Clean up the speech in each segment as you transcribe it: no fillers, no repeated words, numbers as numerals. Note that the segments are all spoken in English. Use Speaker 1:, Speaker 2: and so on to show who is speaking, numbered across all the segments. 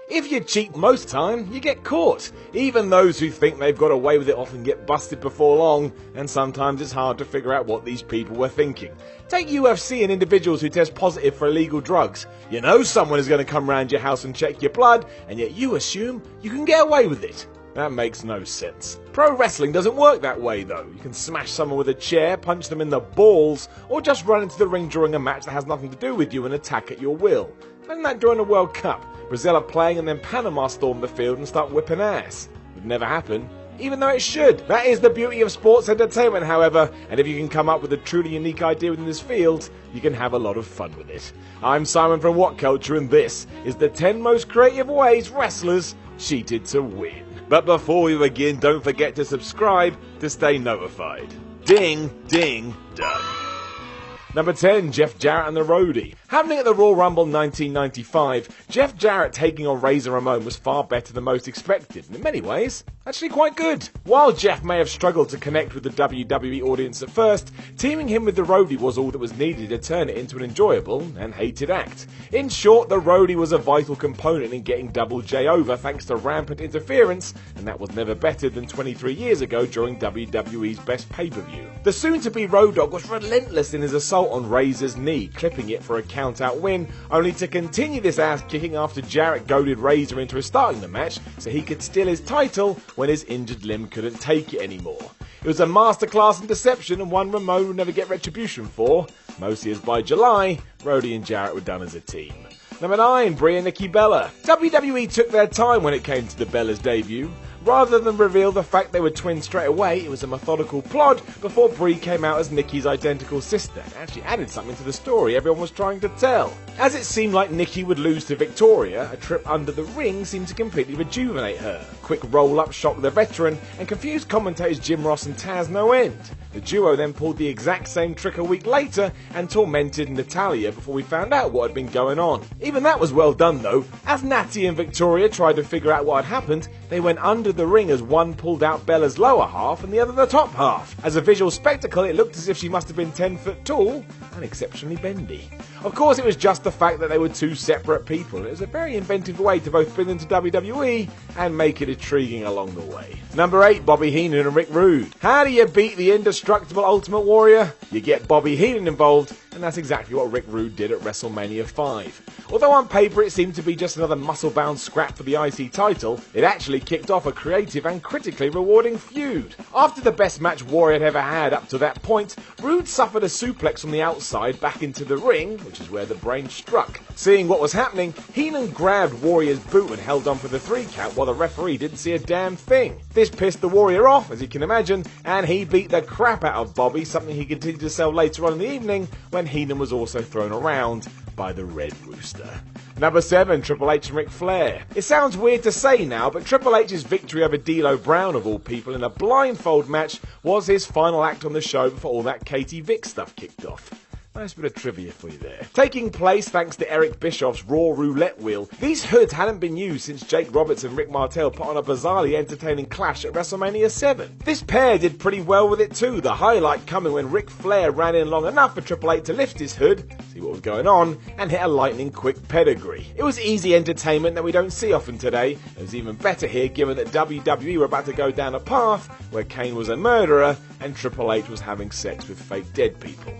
Speaker 1: If you cheat most time, you get caught. Even those who think they've got away with it often get busted before long, and sometimes it's hard to figure out what these people were thinking. Take UFC and individuals who test positive for illegal drugs. You know someone is going to come round your house and check your blood, and yet you assume you can get away with it. That makes no sense. Pro wrestling doesn't work that way though. You can smash someone with a chair, punch them in the balls, or just run into the ring during a match that has nothing to do with you and attack at your will. Imagine that during a World Cup. Brazil are playing and then Panama storm the field and start whipping ass. Would never happen, even though it should. That is the beauty of sports entertainment, however, and if you can come up with a truly unique idea within this field, you can have a lot of fun with it. I'm Simon from What Culture, and this is the 10 most creative ways wrestlers cheated to win. But before we begin, don't forget to subscribe to stay notified. Ding, ding, done. Number 10, Jeff Jarrett and the Roadie. Happening at the Royal Rumble 1995, Jeff Jarrett taking on Razor Ramon was far better than most expected, and in many ways, actually quite good. While Jeff may have struggled to connect with the WWE audience at first, teaming him with the Roadie was all that was needed to turn it into an enjoyable and hated act. In short, the Roadie was a vital component in getting Double J over thanks to rampant interference, and that was never better than 23 years ago during WWE's best pay-per-view. The soon-to-be Road Dogg was relentless in his assault on Razor's knee, clipping it for a count-out win, only to continue this ass-kicking after Jarrett goaded Razor into restarting the match so he could steal his title when his injured limb couldn't take it anymore. It was a masterclass in deception and one Ramon would never get retribution for, mostly as by July, Roadie and Jarrett were done as a team. Number 9, Brie and Nikki Bella. WWE took their time when it came to the Bellas' debut. Rather than reveal the fact they were twins straight away, it was a methodical plod before Brie came out as Nikki's identical sister and actually added something to the story everyone was trying to tell. As it seemed like Nikki would lose to Victoria, a trip under the ring seemed to completely rejuvenate her. Quick roll-up shocked the veteran and confused commentators Jim Ross and Taz no end. The duo then pulled the exact same trick a week later and tormented Natalya before we found out what had been going on. Even that was well done though. As Natty and Victoria tried to figure out what had happened, they went under the ring as one pulled out Bella's lower half and the other the top half. As a visual spectacle, it looked as if she must have been 10 foot tall and exceptionally bendy. Of course, it was just the fact that they were two separate people. It was a very inventive way to both bring them to WWE and make it intriguing along the way. Number 8, Bobby Heenan and Rick Rude. How do you beat the indestructible Ultimate Warrior? You get Bobby Heenan involved, and that's exactly what Rick Rude did at WrestleMania 5. Although on paper it seemed to be just another muscle-bound scrap for the IC title, it actually kicked off a creative and critically rewarding feud. After the best match Warrior had ever had up to that point, Rude suffered a suplex from the outside back into the ring, which is where the brain struck. Seeing what was happening, Heenan grabbed Warrior's boot and held on for the 3 count while the referee didn't see a damn thing. This pissed the Warrior off, as you can imagine, and he beat the crap out of Bobby, something he continued to sell later on in the evening when Heenan was also thrown around by the Red Rooster. Number 7, Triple H and Ric Flair. It sounds weird to say now, but Triple H's victory over D'Lo Brown, of all people, in a blindfold match was his final act on the show before all that Katie Vick stuff kicked off. Nice bit of trivia for you there. Taking place thanks to Eric Bischoff's Raw Roulette Wheel, these hoods hadn't been used since Jake Roberts and Rick Martel put on a bizarrely entertaining clash at WrestleMania 7. This pair did pretty well with it too, the highlight coming when Ric Flair ran in long enough for Triple H to lift his hood, see what was going on, and hit a lightning quick pedigree. It was easy entertainment that we don't see often today. It was even better here given that WWE were about to go down a path where Kane was a murderer and Triple H was having sex with fake dead people.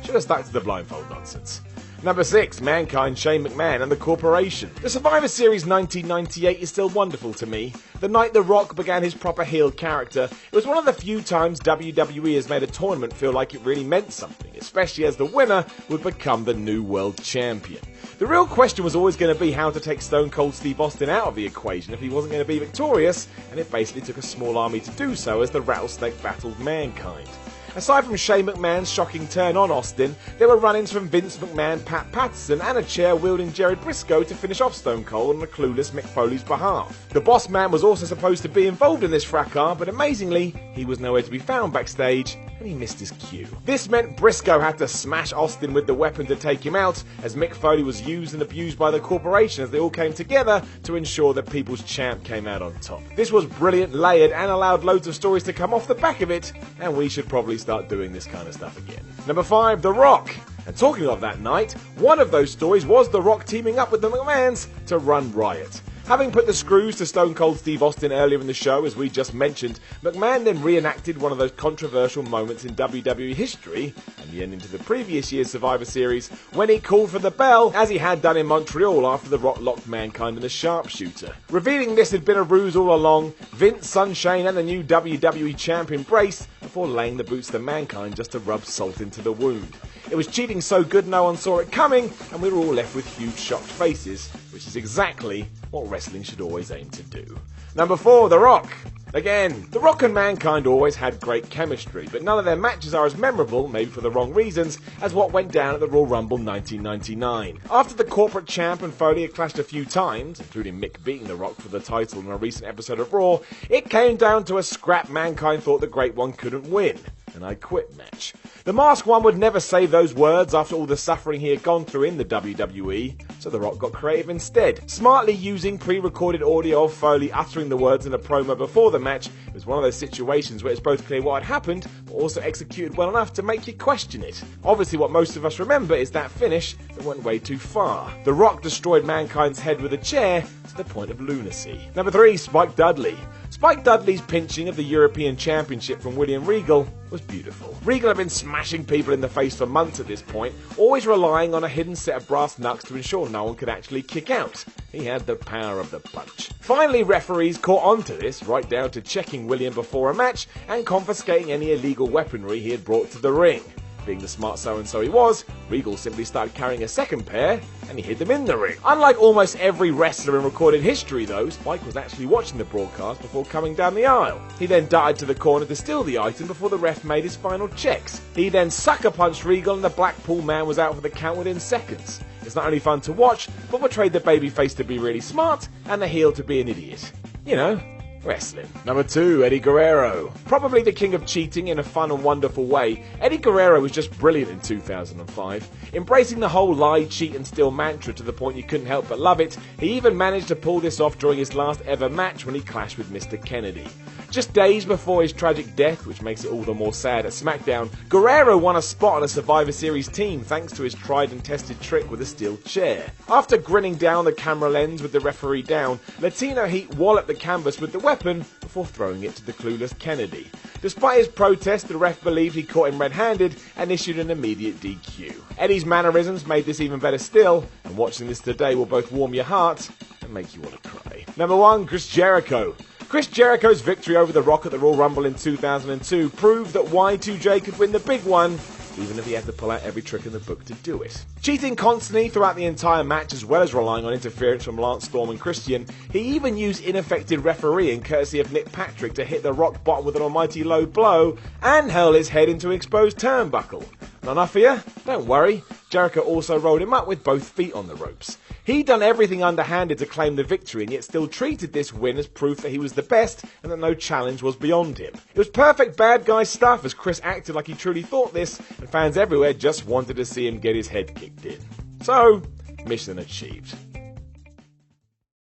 Speaker 1: Should have stuck to the blindfold nonsense. Number 6, Mankind, Shane McMahon and the Corporation. The Survivor Series 1998 is still wonderful to me. The night The Rock began his proper heel character, it was one of the few times WWE has made a tournament feel like it really meant something, especially as the winner would become the new world champion. The real question was always going to be how to take Stone Cold Steve Austin out of the equation if he wasn't going to be victorious, and it basically took a small army to do so as the Rattlesnake battled Mankind. Aside from Shane McMahon's shocking turn on Austin, there were run-ins from Vince McMahon, Pat Patterson and a chair-wielding Jerry Briscoe to finish off Stone Cold on a clueless Mick Foley's behalf. The Boss Man was also supposed to be involved in this fracas, but amazingly, he was nowhere to be found backstage, and he missed his cue. This meant Briscoe had to smash Austin with the weapon to take him out, as Mick Foley was used and abused by the Corporation as they all came together to ensure that People's Champ came out on top. This was brilliant, layered, and allowed loads of stories to come off the back of it, and we should probably start doing this kind of stuff again. Number 5, The Rock. And talking of that night, one of those stories was The Rock teaming up with the McMahons to run riot. Having put the screws to Stone Cold Steve Austin earlier in the show, as we just mentioned, McMahon then reenacted one of those controversial moments in WWE history, and the ending to the previous year's Survivor Series, when he called for the bell, as he had done in Montreal after The Rock locked Mankind in the sharpshooter. Revealing this had been a ruse all along, Vince, Son Shane and the new WWE champ embraced before laying the boots to Mankind just to rub salt into the wound. It was cheating so good no one saw it coming, and we were all left with huge shocked faces, which is exactly what wrestling should always aim to do. Number 4, The Rock. Again, The Rock and Mankind always had great chemistry, but none of their matches are as memorable, maybe for the wrong reasons, as what went down at the Royal Rumble 1999. After the corporate champ and Foley had clashed a few times, including Mick beating The Rock for the title in a recent episode of Raw, it came down to a scrap Mankind thought the Great One couldn't win. An I Quit match. The Masked One would never say those words after all the suffering he had gone through in the WWE, so The Rock got creative instead. Smartly using pre-recorded audio of Foley uttering the words in a promo before the match, it was one of those situations where it's both clear what had happened, but also executed well enough to make you question it. Obviously what most of us remember is that finish that went way too far. The Rock destroyed Mankind's head with a chair to the point of lunacy. Number 3, Spike Dudley. Spike Dudley's pinching of the European Championship from William Regal was beautiful. Regal had been smashing people in the face for months at this point, always relying on a hidden set of brass knucks to ensure no one could actually kick out. He had the power of the punch. Finally, referees caught on to this, right down to checking William before a match and confiscating any illegal weaponry he had brought to the ring. Being the smart so-and-so he was, Regal simply started carrying a second pair, and he hid them in the ring. Unlike almost every wrestler in recorded history though, Spike was actually watching the broadcast before coming down the aisle. He then darted to the corner to steal the item before the ref made his final checks. He then sucker punched Regal and the Blackpool man was out for the count within seconds. It's not only fun to watch, but portrayed the babyface to be really smart, and the heel to be an idiot. You know, wrestling. Number 2, Eddie Guerrero. Probably the king of cheating in a fun and wonderful way, Eddie Guerrero was just brilliant in 2005. Embracing the whole lie, cheat and steal mantra to the point you couldn't help but love it, he even managed to pull this off during his last ever match when he clashed with Mr. Kennedy. Just days before his tragic death, which makes it all the more sad, at SmackDown, Guerrero won a spot on a Survivor Series team thanks to his tried and tested trick with a steel chair. After grinning down the camera lens with the referee down, Latino Heat walloped the canvas with the weapon before throwing it to the clueless Kennedy. Despite his protest, the ref believed he caught him red-handed and issued an immediate DQ. Eddie's mannerisms made this even better still, and watching this today will both warm your heart and make you want to cry. Number 1, Chris Jericho. Chris Jericho's victory over The Rock at the Royal Rumble in 2002 proved that Y2J could win the big one, even if he had to pull out every trick in the book to do it. Cheating constantly throughout the entire match, as well as relying on interference from Lance Storm and Christian, he even used ineffective refereeing courtesy of Nick Patrick to hit the Rock bottom with an almighty low blow and hurl his head into an exposed turnbuckle. Not enough for you? Don't worry, Jericho also rolled him up with both feet on the ropes. He'd done everything underhanded to claim the victory and yet still treated this win as proof that he was the best and that no challenge was beyond him. It was perfect bad guy stuff as Chris acted like he truly thought this and fans everywhere just wanted to see him get his head kicked in. So, mission achieved.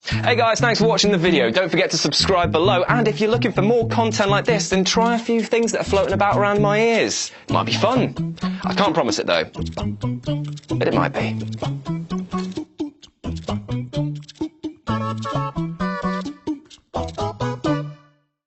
Speaker 2: Hey guys, thanks for watching the video. Don't forget to subscribe below, and if you're looking for more content like this, then try a few things that are floating about around my ears. It might be fun. I can't promise it though, but it might be.